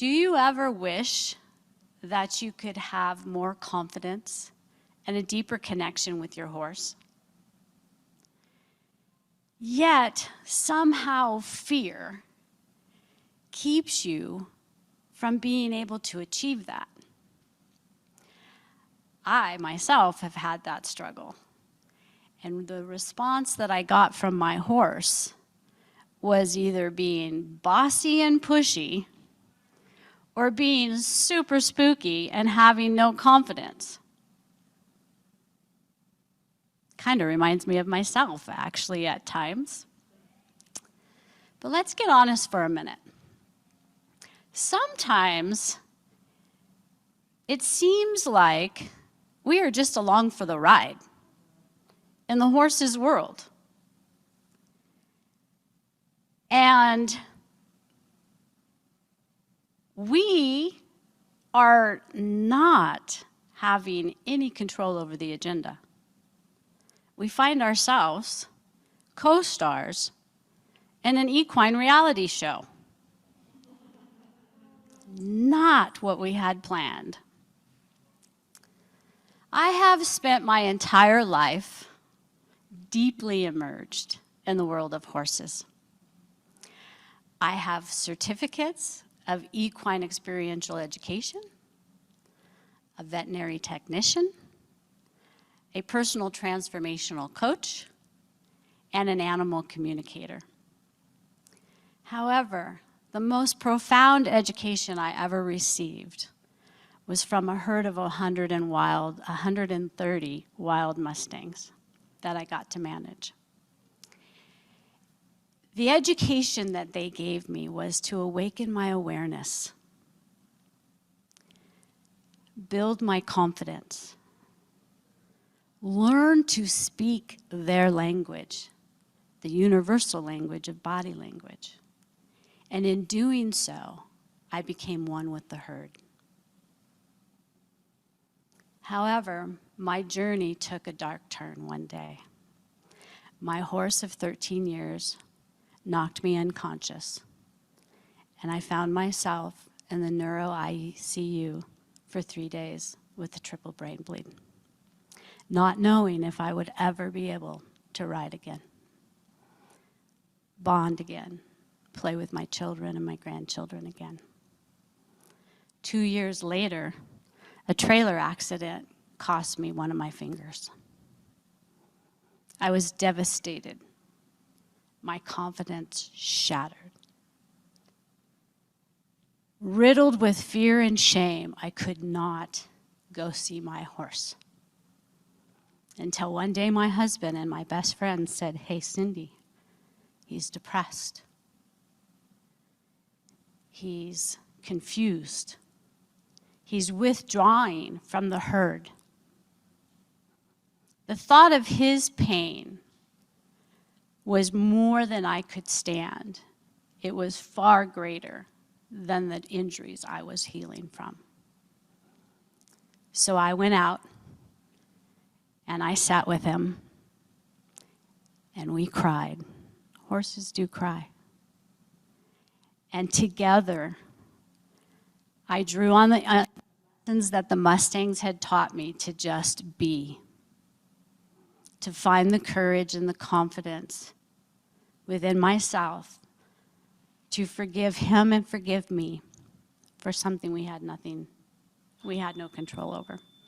Do you ever wish that you could have more confidence and a deeper connection with your horse? Yet, somehow fear keeps you from being able to achieve that. I, myself, have had that struggle. And the response that I got from my horse was either being bossy and pushy or being super spooky and having no confidence. Kind of reminds me of myself, actually, at times. But let's get honest for a minute. Sometimes it seems like we are just along for the ride in the horse's world. And we are not having any control over the agenda. We find ourselves co-stars in an equine reality show. Not what we had planned. I have spent my entire life deeply immersed in the world of horses. I have certificates of equine experiential education, a veterinary technician, a personal transformational coach, and an animal communicator. However, the most profound education I ever received was from a herd of 130 wild Mustangs that I got to manage. The education that they gave me was to awaken my awareness, build my confidence, learn to speak their language, the universal language of body language. And in doing so, I became one with the herd. However, my journey took a dark turn one day. My horse of 13 years knocked me unconscious, and I found myself in the neuro ICU for 3 days with a triple brain bleed, not knowing if I would ever be able to ride again, bond again, play with my children and my grandchildren again. 2 years later, a trailer accident cost me one of my fingers. I was devastated. My confidence shattered. Riddled with fear and shame, I could not go see my horse. Until one day my husband and my best friend said, "Hey, Cindy, he's depressed. He's confused. He's withdrawing from the herd." The thought of his pain was more than I could stand. It was far greater than the injuries I was healing from. So I went out and I sat with him and we cried. Horses do cry. And together, I drew on the lessons that the Mustangs had taught me to just be, to find the courage and the confidence within myself to forgive him and forgive me for something we had no control over.